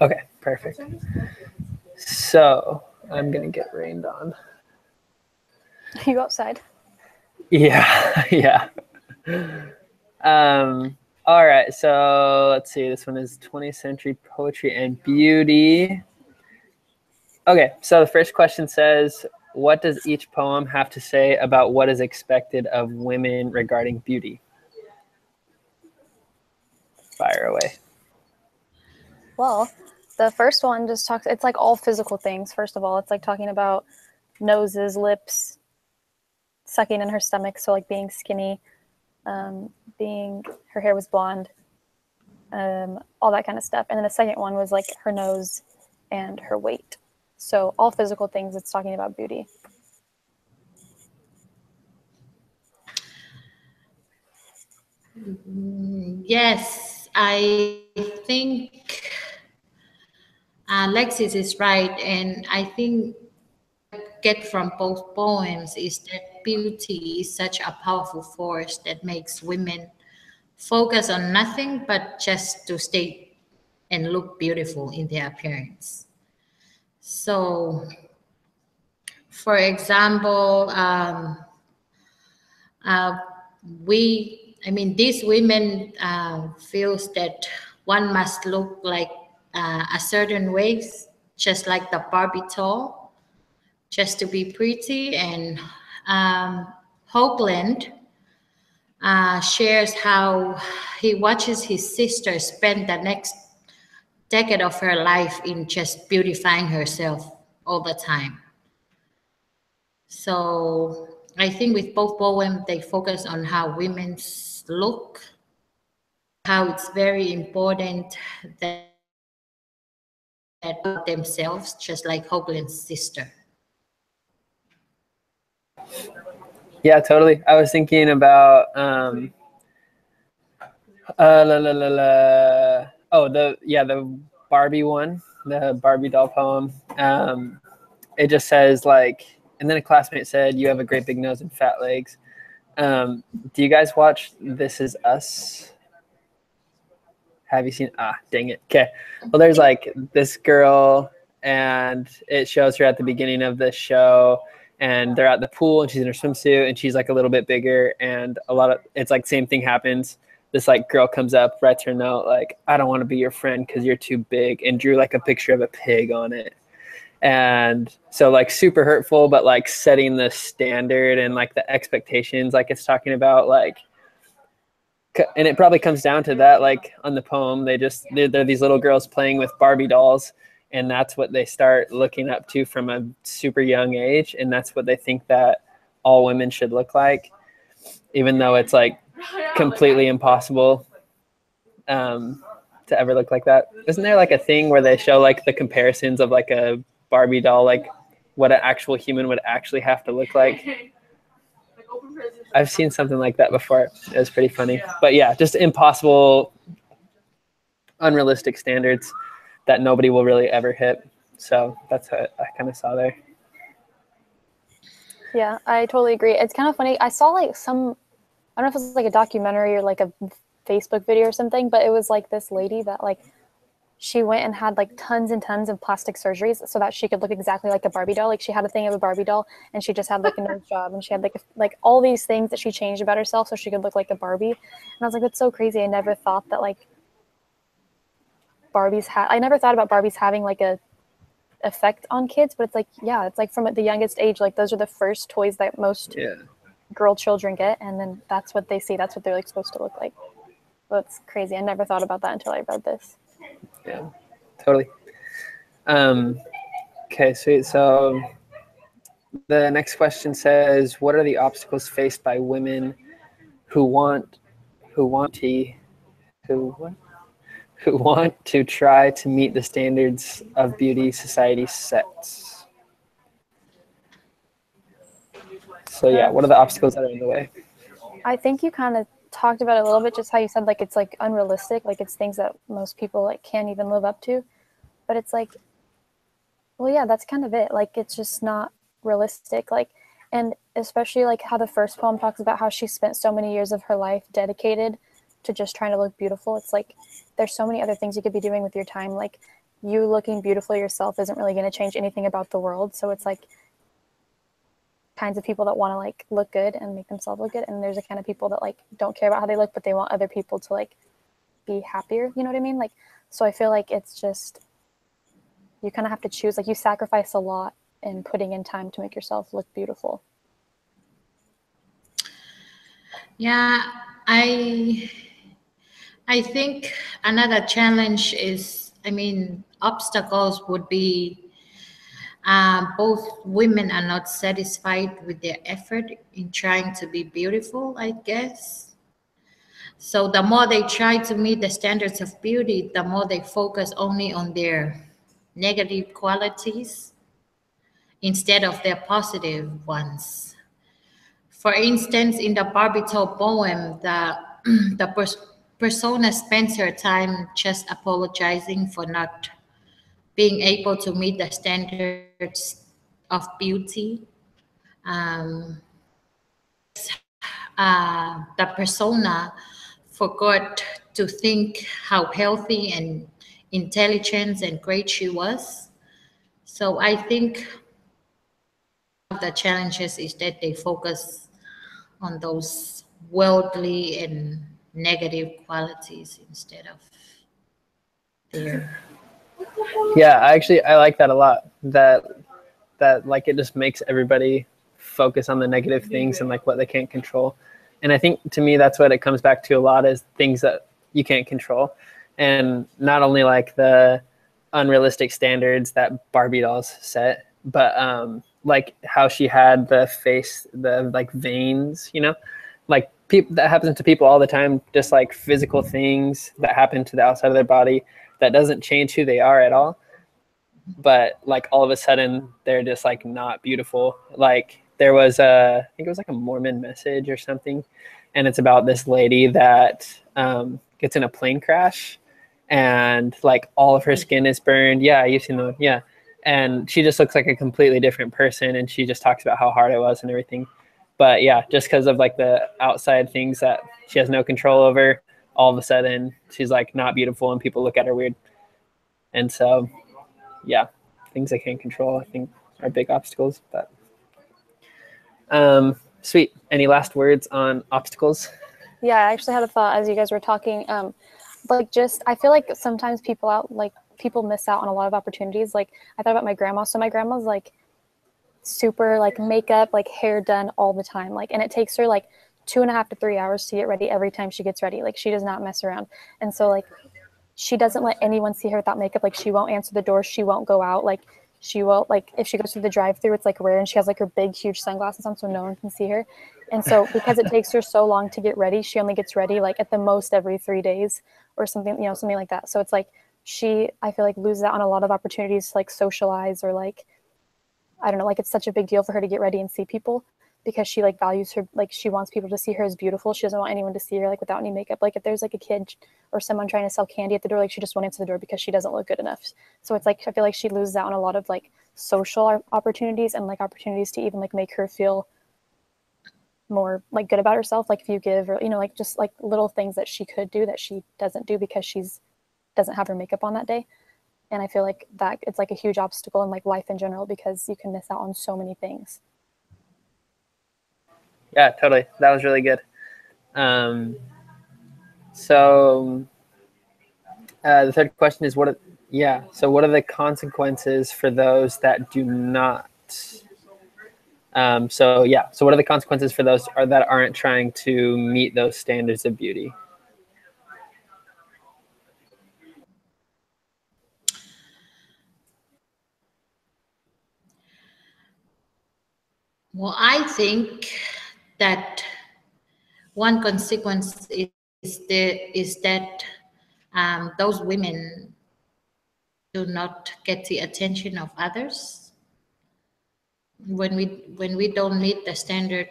Okay, perfect. So I'm gonna get rained on. You go outside. Yeah, yeah. All right, so let's see. This one is 20th century poetry and beauty. Okay, so the first question says, what does each poem have to say about what is expected of women regarding beauty? Fire away. Well, the first one just talks, it's like all physical things. First of all, it's like talking about noses, lips, sucking in her stomach, so like being skinny, being, her hair was blonde, all that kind of stuff. And then the second one was like her nose and her weight. So all physical things, it's talking about beauty. Yes, I think Alexis is right, and I think get from both poems is that beauty is such a powerful force that makes women focus on nothing but just to stay and look beautiful in their appearance. So, for example, uh, these women feels that one must look like a certain way, just like the Barbie doll, just to be pretty. And Hoagland shares how he watches his sister spend the next decade of her life in just beautifying herself all the time. So I think with both poems, they focus on how women's look, how it's very important that themselves, just like Hoagland's sister. Yeah, totally. I was thinking about the Barbie one, the Barbie doll poem. It just says like, and then a classmate said, "You have a great big nose and fat legs." Do you guys watch This Is Us? Have you seen? Ah, dang it. Okay. Well, there's like this girl, and it shows her at the beginning of this show, and they're at the pool, and she's in her swimsuit, and she's like a little bit bigger, and it's like same thing happens. This like girl comes up, writes her note like, "I don't want to be your friend because you're too big," and drew like a picture of a pig on it. And so like super hurtful, but like setting the standard and like the expectations, like it's talking about like, and it probably comes down to that, like on the poem, they're these little girls playing with Barbie dolls, and that's what they start looking up to from a super young age, and that's what they think that all women should look like, even though it's like completely impossible to ever look like that. Isn't there like a thing where they show like the comparisons of like a Barbie doll, like what an actual human would actually have to look like? I've seen something like that before. It was pretty funny. But yeah, just impossible, unrealistic standards that nobody will really ever hit. So that's what I kind of saw there. Yeah, I totally agree. It's kind of funny. I saw like some, I don't know if it was like a documentary or like a Facebook video or something, but it was like this lady that like she went and had like tons and tons of plastic surgeries so that she could look exactly like a Barbie doll. Like she had a thing of a Barbie doll, and she just had like a nose job, and she had like all these things that she changed about herself so she could look like a Barbie. And I was like, that's so crazy. I never thought that like I never thought about Barbies having like a effect on kids, but it's like, yeah, it's like from the youngest age, like those are the first toys that most girl children get, and then that's what they see, that's what they're like supposed to look like. That's crazy. I never thought about that until I read this. Yeah, totally. Okay, sweet. So the next question says, what are the obstacles faced by women who want to try to meet the standards of beauty society sets? So yeah, what are the obstacles that are in the way? I think you kind of talked about it a little bit, just how you said like it's like unrealistic, like it's things that most people like can't even live up to. But it's like, well, yeah, that's kind of it. Like it's just not realistic. Like, and especially like how the first poem talks about how she spent so many years of her life dedicated to just trying to look beautiful. It's like there's so many other things you could be doing with your time. Like you looking beautiful yourself isn't really going to change anything about the world. So it's like kinds of people that want to like look good and make themselves look good, and there's a kind of people that like don't care about how they look, but they want other people to like be happier, you know what I mean? Like, so I feel like it's just, you kind of have to choose, like you sacrifice a lot in putting in time to make yourself look beautiful. Yeah, I I think another challenge is, I mean, obstacles would be both women are not satisfied with their effort in trying to be beautiful, I guess. So the more they try to meet the standards of beauty, the more they focus only on their negative qualities instead of their positive ones. For instance, in the Barbital poem, the persona spends her time just apologizing for not being able to meet the standards of beauty. Um, the persona forgot to think how healthy and intelligent and great she was. So I think one of the challenges is that they focus on those worldly and negative qualities instead of their. Yeah, I like that a lot. That like it just makes everybody focus on the negative things and like what they can't control. And I think to me that's what it comes back to a lot, is things that you can't control. And not only like the unrealistic standards that Barbie dolls set, but like how she had the face, the like veins, you know, like people that happens to people all the time, just like physical things that happen to the outside of their body that doesn't change who they are at all, but like all of a sudden they're just like not beautiful. Like there was I think it was like a Mormon message or something, and it's about this lady that gets in a plane crash, and like all of her skin is burned. Yeah, you've seen the one. Yeah, and she just looks like a completely different person, and she just talks about how hard it was and everything. But yeah, just because of like the outside things that she has no control over, all of a sudden she's like not beautiful, and people look at her weird. And so yeah, things I can't control, I think, are big obstacles. But sweet. Any last words on obstacles? Yeah, I actually had a thought as you guys were talking. Like just, I feel like sometimes people miss out on a lot of opportunities. Like I thought about my grandma. So my grandma's like super like makeup, like hair done all the time. Like, and it takes her like 2.5 to 3 hours to get ready every time she gets ready. Like she does not mess around. And so like she doesn't let anyone see her without makeup. Like she won't answer the door. She won't go out. Like she won't, like if she goes through the drive-through, it's like rare, and she has like her big huge sunglasses on so no one can see her. And so because it takes her so long to get ready, she only gets ready like at the most every 3 days or something, you know, something like that. So it's like I feel like loses out on a lot of opportunities to like socialize, or like I don't know, like it's such a big deal for her to get ready and see people, because she like values her, like she wants people to see her as beautiful. She doesn't want anyone to see her like without any makeup. Like if there's like a kid or someone trying to sell candy at the door, like she just won't answer the door because she doesn't look good enough. So it's like I feel like she loses out on a lot of like social opportunities, and like opportunities to even like make her feel more like good about herself. Like if you give, or you know, like just like little things that she could do that she doesn't do because she's doesn't have her makeup on that day. And I feel like that it's like a huge obstacle in like life in general, because you can miss out on so many things. Yeah, totally. That was really good. So the third question is so what are the consequences for those that do not? So what are the consequences for those that aren't trying to meet those standards of beauty? Well, I think that one consequence is that those women do not get the attention of others. When we don't meet the standard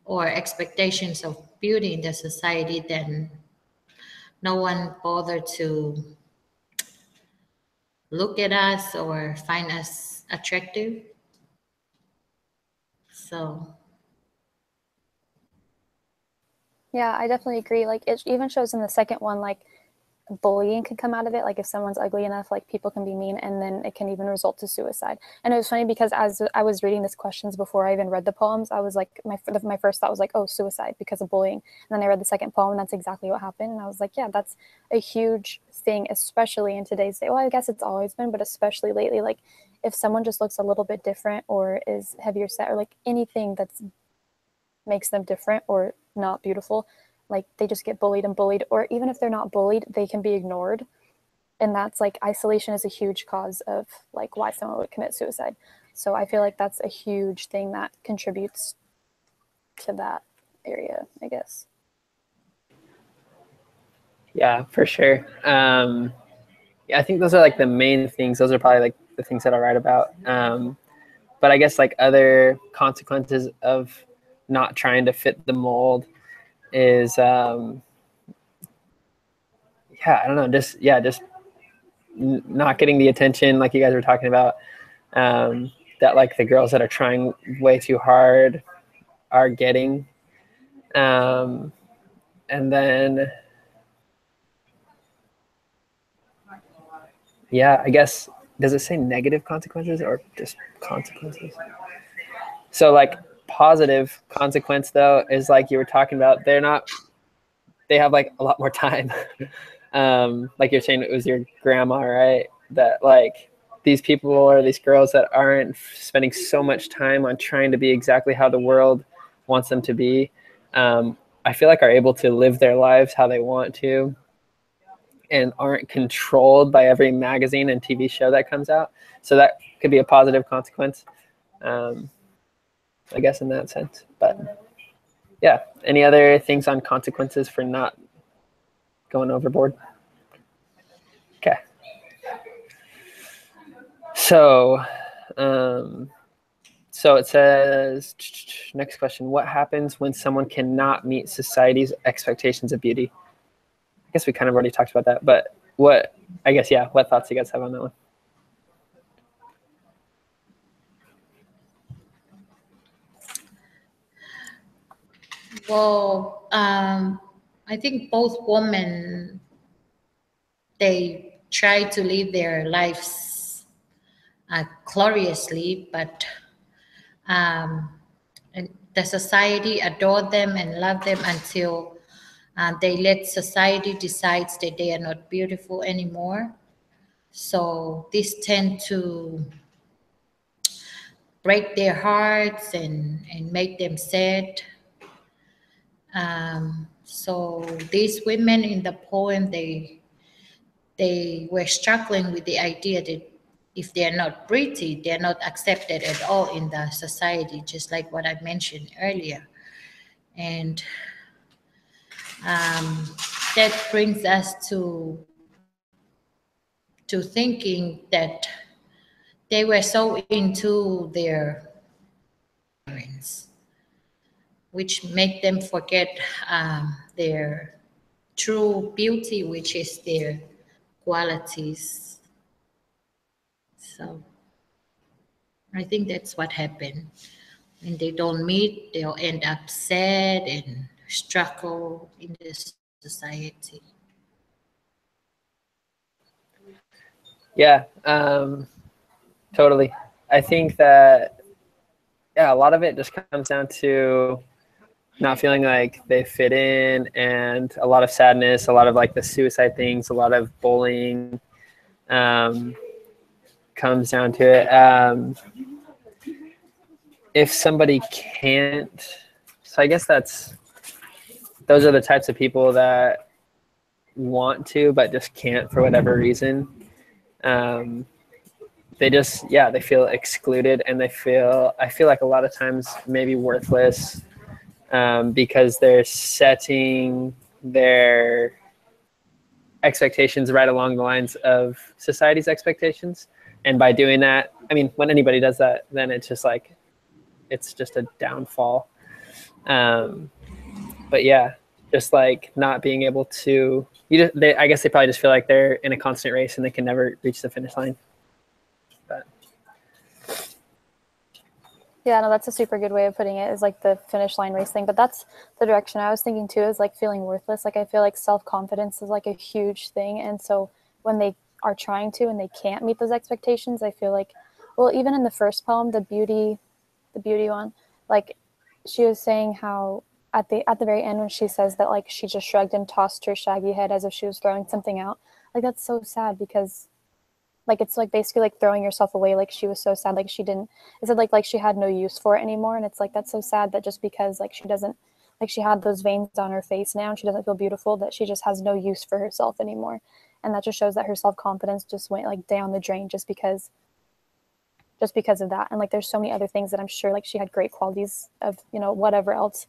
or expectations of beauty in the society, then no one bothered to look at us or find us attractive. So Yeah, I definitely agree. Like it even shows in the second one, like bullying can come out of it. Like if someone's ugly enough, like people can be mean, and then it can even result to suicide. And it was funny because as I was reading these questions before I even read the poems, I was like, my first thought was like, oh, suicide because of bullying. And then I read the second poem, and that's exactly what happened. And I was like, yeah, that's a huge thing, especially in today's day. Well, I guess it's always been, but especially lately, like if someone just looks a little bit different or is heavier set or like anything that's makes them different or not beautiful, like they just get bullied and bullied. Or even if they're not bullied, they can be ignored. And that's like isolation is a huge cause of like why someone would commit suicide. So I feel like that's a huge thing that contributes to that area, I guess. Yeah, for sure. Yeah, I think those are like the main things. Those are probably like the things that I write about. But I guess like other consequences of not trying to fit the mold is, yeah, I don't know, just not getting the attention like you guys were talking about, that like the girls that are trying way too hard are getting. And then, yeah, I guess, does it say negative consequences or just consequences? So like positive consequence though is like you were talking about, they have like a lot more time. Like you're saying, it was your grandma, right? That like these people or these girls that aren't spending so much time on trying to be exactly how the world wants them to be, I feel like are able to live their lives how they want to and aren't controlled by every magazine and TV show that comes out. So that could be a positive consequence, I guess, in that sense. But yeah, any other things on consequences for not going overboard? Okay. So, so it says, next question, what happens when someone cannot meet society's expectations of beauty? I guess we kind of already talked about that, but what thoughts do you guys have on that one? Well, I think both women, they try to live their lives gloriously, but and the society adore them and love them until they let society decides that they are not beautiful anymore. So this tend to break their hearts and make them sad. So these women in the poem, they were struggling with the idea that if they're not pretty, they're not accepted at all in the society, just like what I mentioned earlier. And that brings us to thinking that they were so into their parents, which make them forget their true beauty, which is their qualities. So I think that's what happened. When they don't meet, they'll end up sad and struggle in this society. Yeah, totally. I think that, yeah, a lot of it just comes down to not feeling like they fit in, and a lot of sadness, a lot of like the suicide things, a lot of bullying, comes down to it. If somebody can't, so I guess those are the types of people that want to but just can't for whatever reason. They feel excluded, and I feel like a lot of times maybe worthless, because they're setting their expectations right along the lines of society's expectations. And by doing that, I mean, when anybody does that, then it's just a downfall. But yeah, just like not being able to, I guess they probably just feel like they're in a constant race and they can never reach the finish line. But Yeah, no, that's a super good way of putting it, is like the finish line race thing. But that's the direction I was thinking too, is like feeling worthless. Like I feel like self-confidence is like a huge thing. And so when they are trying to and they can't meet those expectations, I feel like, well, even in the first poem, the beauty one, like she was saying how at the very end when she says that like she just shrugged and tossed her shaggy head as if she was throwing something out. Like that's so sad, because like it's like basically like throwing yourself away. Like she was so sad, like she didn't, it said like she had no use for it anymore. And it's like that's so sad that just because like she doesn't, like she had those veins on her face now and she doesn't feel beautiful, that she just has no use for herself anymore. And that just shows that her self-confidence just went like down the drain just because of that. And like there's so many other things that I'm sure like she had great qualities of, you know, whatever else,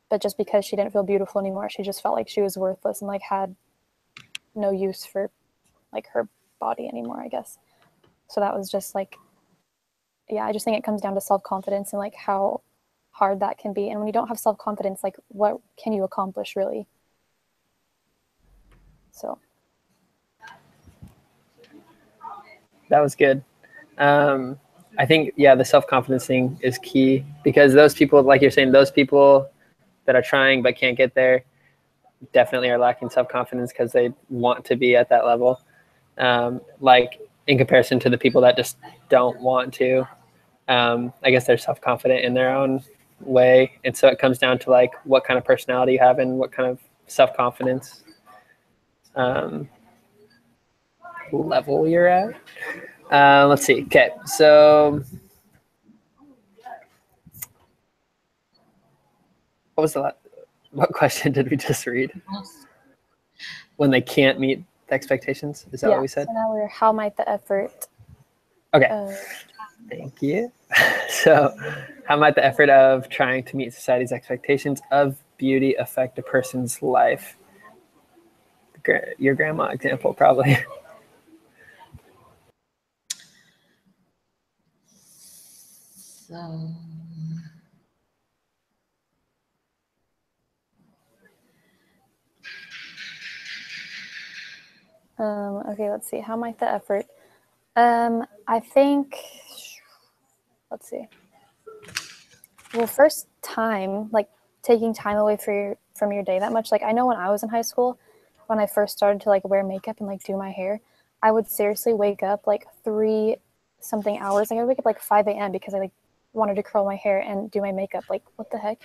but just because she didn't feel beautiful anymore, she just felt like she was worthless and like had no use for like her body anymore, I guess. So that was just like, yeah, I just think it comes down to self-confidence and like how hard that can be. And when you don't have self-confidence, like what can you accomplish really? So That was good. I think, yeah, the self-confidence thing is key, because those people, like you're saying, those people that are trying but can't get there definitely are lacking self-confidence because they want to be at that level. Like in comparison to the people that just don't want to, I guess they're self-confident in their own way. And so it comes down to like what kind of personality you have and what kind of self-confidence level you're at. Let's see. Okay, so what was the last, what question did we just read? When they can't meet the expectations, is that what we said? So now we're, how might the effort? Okay, thank you. So, how might the effort of trying to meet society's expectations of beauty affect a person's life? Your grandma example, probably. So Okay, let's see. How might the effort? I think, let's see. Well, first time, like taking time away from your day that much. Like I know when I was in high school, when I first started to like wear makeup and like do my hair, I would seriously wake up like 3-something hours. Like I would wake up like 5 a.m. because I like wanted to curl my hair and do my makeup. Like what the heck?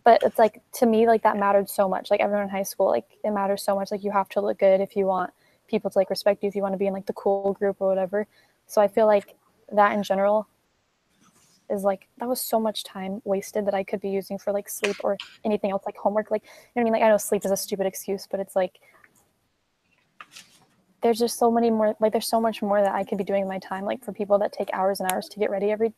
But it's like, to me, like that mattered so much. Like everyone in high school, like it matters so much. Like you have to look good if you want people to like respect you, if you want to be in like the cool group or whatever. So I feel like that in general is like, that was so much time wasted that I could be using for like sleep or anything else, like homework. Like, you know what I mean? Like I know sleep is a stupid excuse, but it's like, there's just so many more, like there's so much more that I could be doing in my time, like for people that take hours and hours to get ready every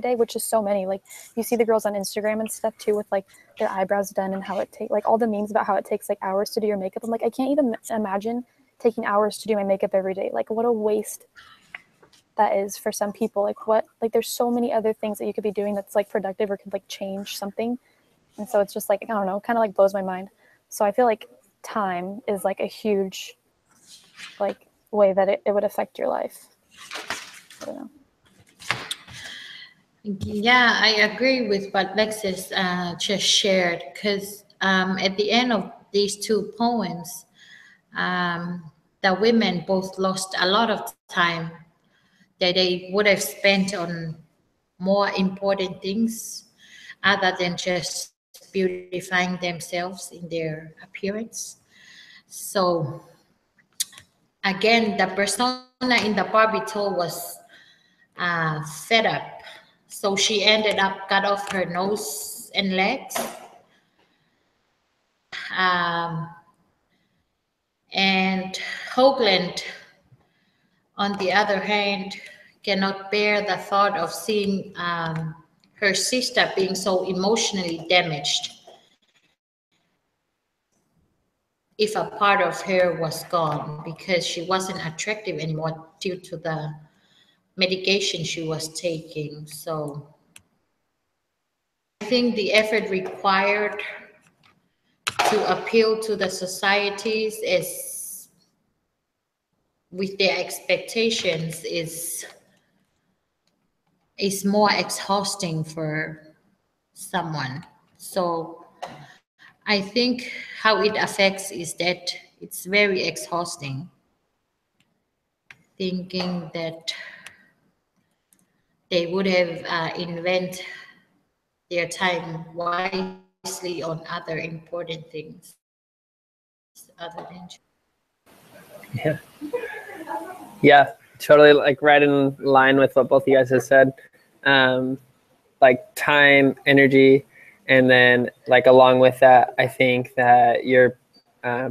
day, which is so many. Like you see the girls on Instagram and stuff too with like their eyebrows done and how it takes like all the memes about how it takes like hours to do your makeup. I'm like, I can't even imagine taking hours to do my makeup every day. Like what a waste that is for some people. Like what, like there's so many other things that you could be doing that's like productive or could like change something. And so it's just like, I don't know, kind of like blows my mind. So I feel like time is like a huge like way that it would affect your life. I don't know. yeah, I agree with what Lexis just shared, because at the end of these two poems, the women both lost a lot of time that they would have spent on more important things other than just beautifying themselves in their appearance. So again, the persona in the Barbie doll was fed up. So she ended up cut off her nose and legs. Um, and Hoagland, on the other hand, cannot bear the thought of seeing her sister being so emotionally damaged if a part of her was gone, because she wasn't attractive anymore due to the medication she was taking. So I think the effort required to appeal to the societies is with their expectations is is more exhausting for someone. So I think how it affects is that it's very exhausting, thinking that they would have invent their time wisely on other important things other than. Yeah. Yeah, totally, like right in line with what both of you guys have said. Like time, energy, and then like along with that, I think that your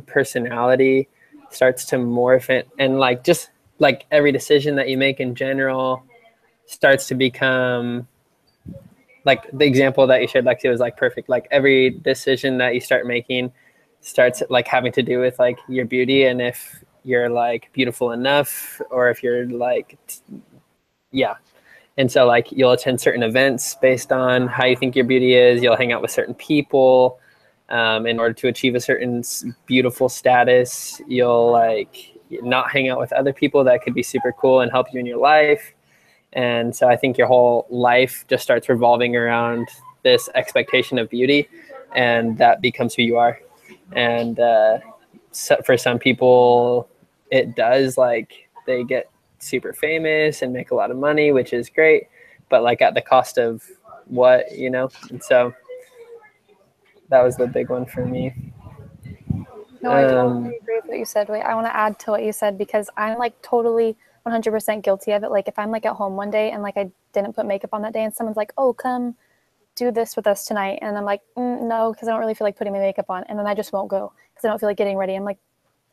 personality starts to morph it, and like just like every decision that you make in general starts to become like the example that you shared, Lexi, was like perfect. Like every decision that you start making starts like having to do with like your beauty, and if you're like beautiful enough, or if you're like, yeah. And so like you'll attend certain events based on how you think your beauty is. You'll hang out with certain people in order to achieve a certain beautiful status. You'll like not hang out with other people that could be super cool and help you in your life. And so I think your whole life just starts revolving around this expectation of beauty, and that becomes who you are. And so for some people, it does, like they get super famous and make a lot of money, which is great, but like at the cost of what, you know? And so that was the big one for me. No, I totally agree with what you said. Wait, I want to add to what you said because I'm like totally 100% guilty of it. Like if I'm like at home one day and like I didn't put makeup on that day and someone's like, oh, come do this with us tonight. And I'm like, no, because I don't really feel like putting my makeup on. And then I just won't go because I don't feel like getting ready. I'm like,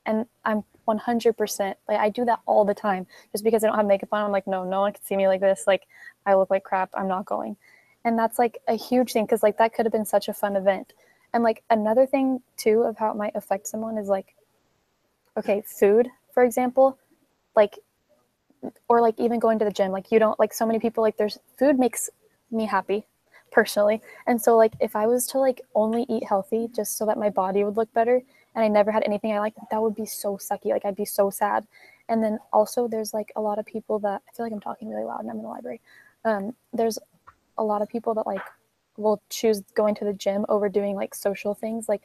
and I'm 100%, like I do that all the time. Just because I don't have makeup on, I'm like, no one can see me like this. Like I look like crap. I'm not going. And that's like a huge thing because like that could have been such a fun event. And like another thing too of how it might affect someone is like, okay, food, for example, like, or like even going to the gym, like you don't, like so many people, like there's food makes me happy personally. And so like if I was to like only eat healthy just so that my body would look better and I never had anything I liked, that would be so sucky. Like I'd be so sad. And then also there's like a lot of people that, I feel like I'm talking really loud and I'm in the library. There's a lot of people that like will choose going to the gym over doing like social things. Like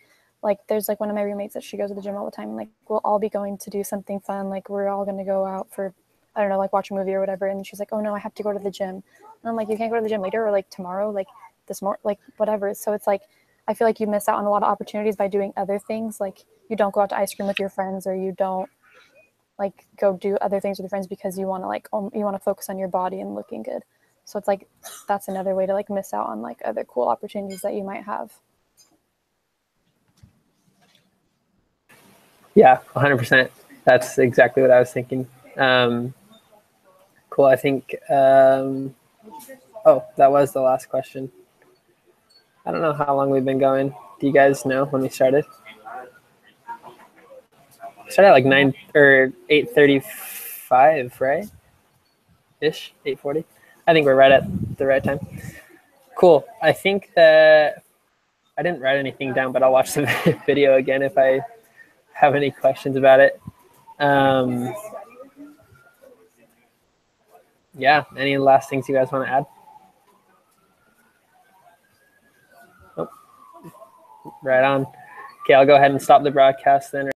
there's like one of my roommates that she goes to the gym all the time, and like we'll all be going to do something fun. Like we're all going to go out for, I don't know, like watch a movie or whatever. And she's like, oh no, I have to go to the gym. And I'm like, you can't go to the gym later or like tomorrow, like this more, like whatever. So it's like, I feel like you miss out on a lot of opportunities by doing other things. Like you don't go out to ice cream with your friends, or you don't like go do other things with your friends because you want to like, you want to focus on your body and looking good. So it's like, that's another way to like miss out on like other cool opportunities that you might have. Yeah, 100%. That's exactly what I was thinking. Cool. I think, oh, that was the last question. I don't know how long we've been going. Do you guys know when we started? We started at like 9 or 8:35, right? Ish, 8:40. I think we're right at the right time. Cool. I think that I didn't write anything down, but I'll watch the video again if I have any questions about it. Yeah, any last things you guys want to add? Nope. Right on. Okay, I'll go ahead and stop the broadcast then.